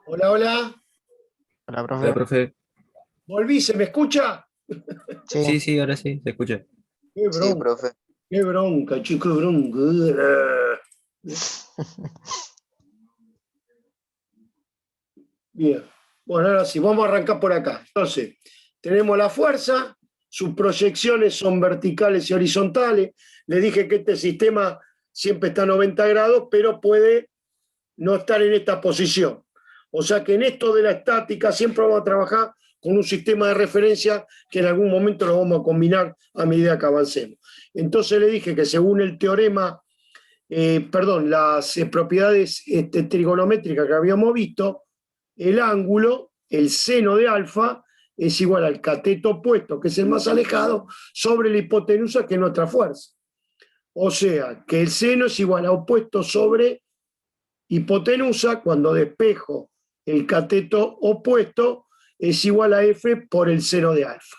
Hola, hola. Hola, Hola, profe. profe. Volví, ¿se me escucha? Sí, Sí, sí, ahora sí, se escucha. Qué Sí, bronca, profe. qué bronca, chico, qué bronca. Bien. Bueno, ahora sí, vamos a arrancar por acá. Entonces, tenemos la fuerza, sus proyecciones son verticales y horizontales. Le dije que este sistema siempre está a 90 grados, pero puede no estar en esta posición. O sea que en esto de la estática siempre vamos a trabajar con un sistema de referencia que en algún momento lo vamos a combinar a medida que avancemos. Entonces le dije que según el teorema, las propiedades trigonométricas que habíamos visto, el ángulo, el seno de alfa, es igual al cateto opuesto, que es el más alejado, sobre la hipotenusa, que es nuestra fuerza. O sea, que el seno es igual a opuesto sobre hipotenusa, cuando despejo el cateto opuesto, es igual a F por el seno de alfa.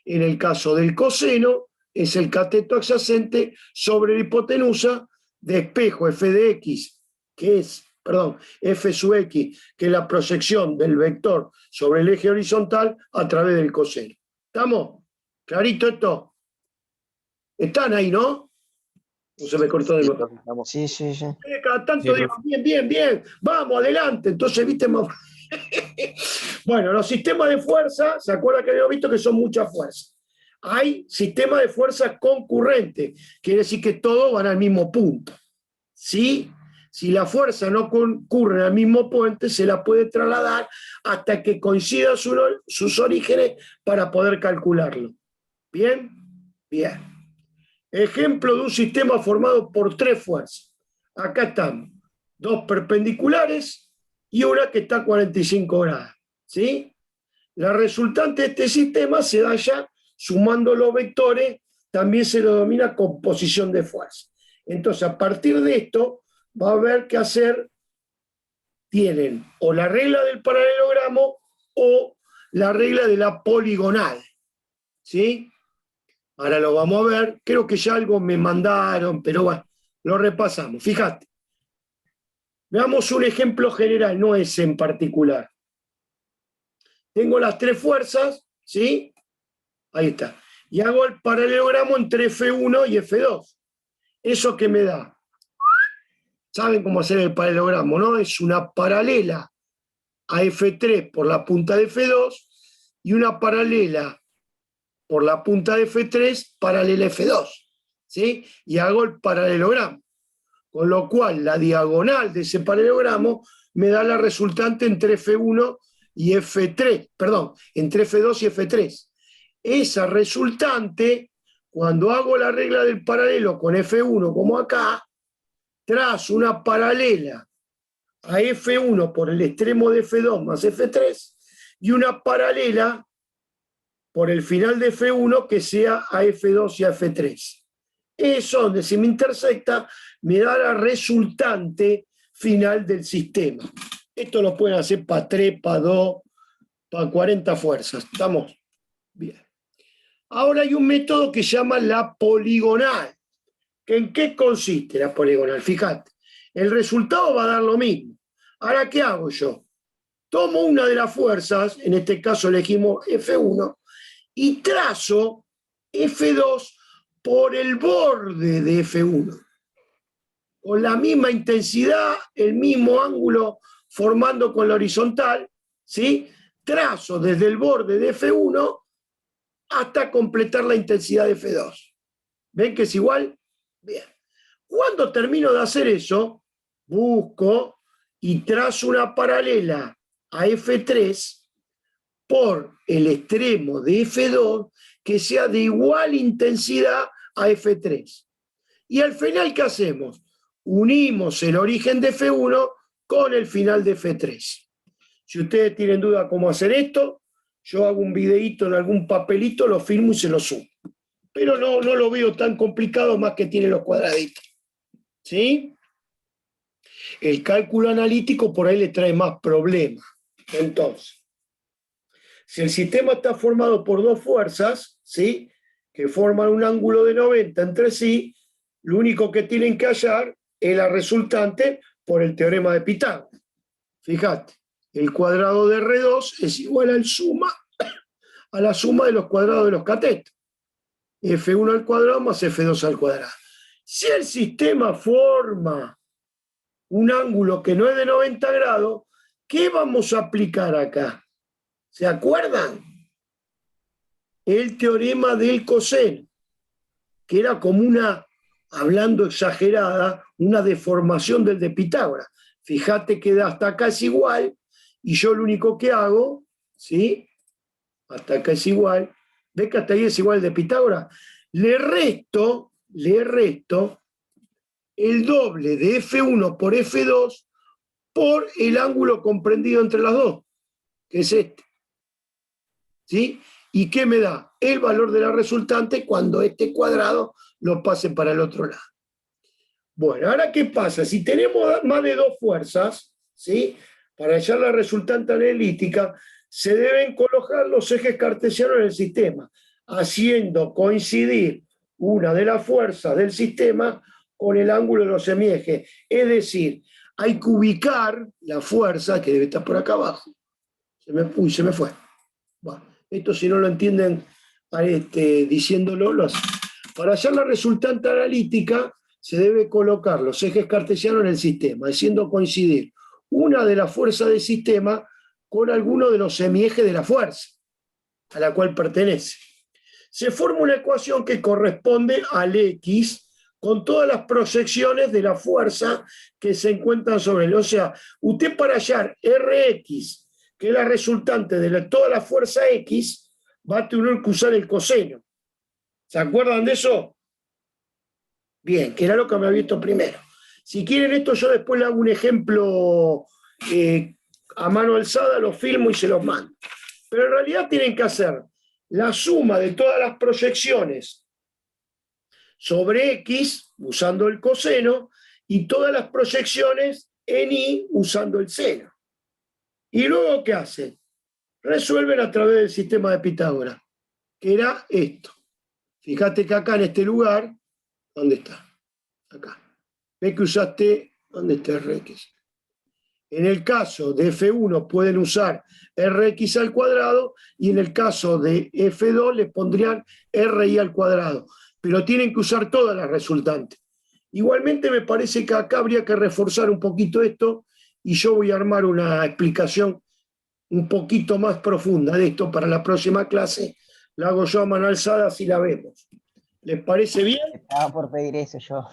En el caso del coseno, es el cateto adyacente sobre la hipotenusa, despejo F de X, que es, perdón, F sub X, que es la proyección del vector sobre el eje horizontal a través del coseno. ¿Estamos? ¿Clarito esto? ¿Están ahí, no? ¿O se me cortó de Sí, nuevo? profe, estamos. sí, sí, sí. Cada Sí, tanto digo, profe. bien, bien, bien, vamos, adelante. Entonces, viste, bueno, los sistemas de fuerza, ¿se acuerda que habíamos visto que son muchas fuerzas? Hay sistemas de fuerza concurrentes, quiere decir que todos van al mismo punto. ¿Sí? Si la fuerza no concurre al mismo puente, se la puede trasladar hasta que coincidan sus orígenes para poder calcularlo. ¿Bien? Bien. Ejemplo de un sistema formado por tres fuerzas. Acá están dos perpendiculares y una que está a 45 grados. ¿Sí? La resultante de este sistema se da ya sumando los vectores, también se lo denomina composición de fuerza. Entonces, a partir de esto, va a haber que hacer, tienen o la regla del paralelogramo o la regla de la poligonal. ¿Sí? Ahora lo vamos a ver, creo que ya algo me mandaron, pero bueno, lo repasamos. Fíjate, veamos un ejemplo general, no ese en particular. Tengo las tres fuerzas, ¿sí? Ahí está. Y hago el paralelogramo entre F1 y F2. ¿Eso qué me da? ¿Saben cómo hacer el paralelogramo, no? Es una paralela a F3 por la punta de F2 y una paralela por la punta de F3 paralela a F2. ¿Sí? Y hago el paralelogramo. Con lo cual, la diagonal de ese paralelogramo me da la resultante entre F1 y F3, perdón, entre F2 y F3. Esa resultante, cuando hago la regla del paralelo con F1, como acá, trazo una paralela a F1 por el extremo de F2 más F3 y una paralela por el final de F1 que sea a F2 y a F3. Eso, donde se me intersecta, me da la resultante final del sistema. Esto lo pueden hacer para 3, para 2, para 40 fuerzas. ¿Estamos? Bien. Ahora hay un método que se llama la poligonal. ¿En qué consiste la poligonal? Fíjate, el resultado va a dar lo mismo. Ahora, ¿qué hago yo? Tomo una de las fuerzas, en este caso elegimos F1, y trazo F2 por el borde de F1. Con la misma intensidad, el mismo ángulo formando con la horizontal, ¿sí? Trazo desde el borde de F1 hasta completar la intensidad de F2. ¿Ven que es igual? Bien. Cuando termino de hacer eso, busco y trazo una paralela a F3 por el extremo de F2 que sea de igual intensidad a F3. Y al final, ¿qué hacemos? Unimos el origen de F1 con el final de F3. Si ustedes tienen duda cómo hacer esto, yo hago un videíto en algún papelito, lo firmo y se lo subo. Pero no lo veo tan complicado, más que tiene los cuadraditos. ¿Sí? El cálculo analítico por ahí le trae más problemas. Entonces, si el sistema está formado por dos fuerzas, ¿sí?, que forman un ángulo de 90 entre sí, lo único que tienen que hallar es la resultante por el teorema de Pitágoras. Fíjate, el cuadrado de R2 es igual a la suma de los cuadrados de los catetos. F1 al cuadrado más F2 al cuadrado. Si el sistema forma un ángulo que no es de 90 grados, ¿qué vamos a aplicar acá? ¿Se acuerdan? El teorema del coseno, que era como una, hablando exagerada, una deformación del de Pitágoras. Fíjate que hasta acá es igual, y yo lo único que hago, ¿sí? Hasta acá es igual, ¿ves que hasta ahí es igual el de Pitágoras? Le resto el doble de F1 por F2 por el ángulo comprendido entre las dos, que es este. ¿Sí? ¿Y qué me da? El valor de la resultante cuando este cuadrado lo pase para el otro lado. Bueno, ahora ¿qué pasa? Si tenemos más de dos fuerzas, ¿sí? Para hallar la resultante analítica, se deben colocar los ejes cartesianos en el sistema, haciendo coincidir una de las fuerzas del sistema con el ángulo de los semiejes. Es decir, hay que ubicar la fuerza, que debe estar por acá abajo. Se me fue. Bueno, esto si no lo entienden diciéndolo, lo hacen. Para hallar la resultante analítica, se debe colocar los ejes cartesianos en el sistema, haciendo coincidir una de las fuerzas del sistema con alguno de los semiejes de la fuerza a la cual pertenece. Se forma una ecuación que corresponde al X con todas las proyecciones de la fuerza que se encuentran sobre él. O sea, usted para hallar Rx, que es la resultante de toda la fuerza X, va a tener que usar el coseno. ¿Se acuerdan de eso? Bien, que era lo que me había visto primero. Si quieren esto, yo después le hago un ejemplo a mano alzada, lo filmo y se los mando. Pero en realidad tienen que hacer la suma de todas las proyecciones sobre X, usando el coseno, y todas las proyecciones en Y, usando el seno. ¿Y luego qué hacen? Resuelven a través del sistema de Pitágoras, que era esto. Fíjate que acá en este lugar, ¿dónde está? Acá. Ves que usaste, ¿dónde está Rx? En el caso de F1 pueden usar Rx al cuadrado y en el caso de F2 le pondrían Ri al cuadrado, pero tienen que usar todas las resultantes. Igualmente me parece que acá habría que reforzar un poquito esto y yo voy a armar una explicación un poquito más profunda de esto para la próxima clase. La hago yo a mano alzada si la vemos. ¿Les parece bien? Estaba por pedir eso yo.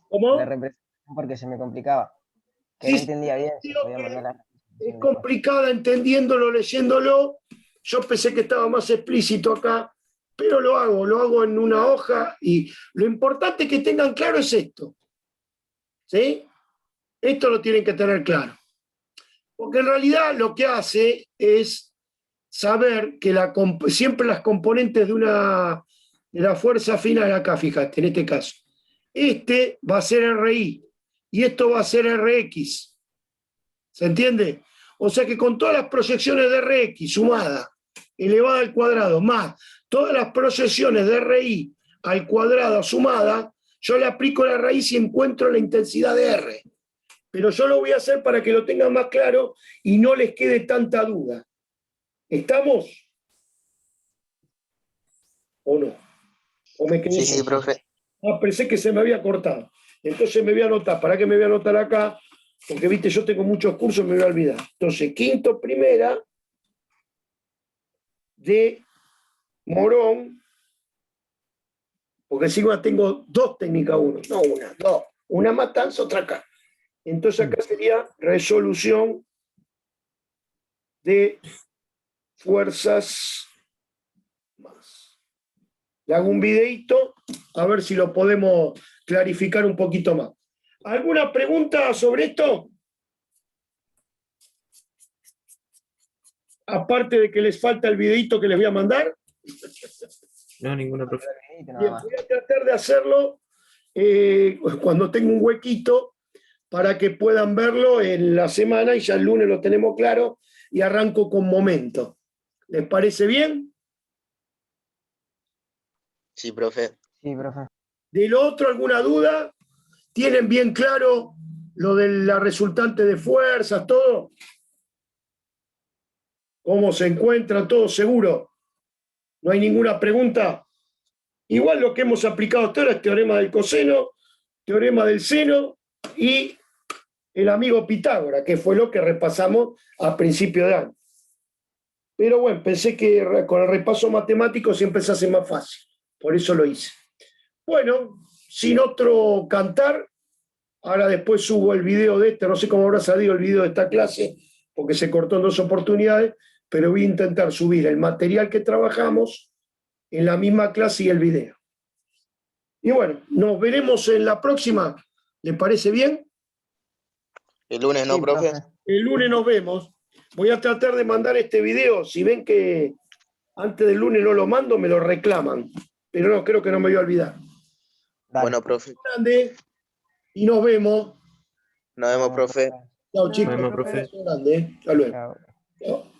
¿Cómo? La representación porque se me complicaba. Que Sí, no entendía bien, se digo podía que mandar la es complicada entendiéndolo, leyéndolo. Yo pensé que estaba más explícito acá, pero lo hago en una hoja y lo importante que tengan claro es esto. ¿Sí? Esto lo tienen que tener claro. Porque en realidad lo que hace es saber que siempre las componentes de la fuerza final, acá fíjate, en este caso, este va a ser RI y esto va a ser RX. ¿Se entiende? O sea que con todas las proyecciones de Rx sumada, elevada al cuadrado, más todas las proyecciones de Ri al cuadrado sumada, yo le aplico la raíz y encuentro la intensidad de R. Pero yo lo voy a hacer para que lo tengan más claro y no les quede tanta duda. ¿Estamos? ¿O no? ¿O me quedé? Sí, profe. Ah, pensé que se me había cortado. Entonces me voy a anotar. ¿Para qué me voy a anotar acá? Porque, viste, yo tengo muchos cursos, me voy a olvidar. Entonces, quinto primera de Morón, porque encima tengo dos técnicas uno, no una, dos. Una Matanza, otra acá. Entonces acá sería resolución de fuerzas más. Le hago un videito a ver si lo podemos clarificar un poquito más. ¿Alguna pregunta sobre esto? Aparte de que les falta el videito que les voy a mandar. No, ninguna, profe. Bien, voy a tratar de hacerlo cuando tenga un huequito para que puedan verlo en la semana y ya el lunes lo tenemos claro y arranco con momento. ¿Les parece bien? Sí, profe. Sí, profe. ¿De lo otro alguna duda? ¿Tienen bien claro lo de la resultante de fuerzas, todo? ¿Cómo se encuentra? ¿Todo seguro? ¿No hay ninguna pregunta? Igual lo que hemos aplicado hasta ahora es teorema del coseno, teorema del seno y el amigo Pitágoras, que fue lo que repasamos a principio de año. Pero bueno, pensé que con el repaso matemático siempre se hace más fácil. Por eso lo hice. Bueno, sin otro cantar, ahora después subo el video de este, no sé cómo habrá salido el video de esta clase, porque se cortó en 2 oportunidades, pero voy a intentar subir el material que trabajamos en la misma clase y el video. Y bueno, nos veremos en la próxima. ¿Le parece bien? El lunes no, Sí, profe. El lunes nos vemos. Voy a tratar de mandar este video. Si ven que antes del lunes no lo mando, me lo reclaman. Pero no, creo que no me voy a olvidar. Dale. Bueno, profe. Grande. Y nos vemos. Nos vemos, profe. Chao, chicos. Nos vemos, profe. Abrazo grande, ¿eh? Hasta luego. Chao. Chao.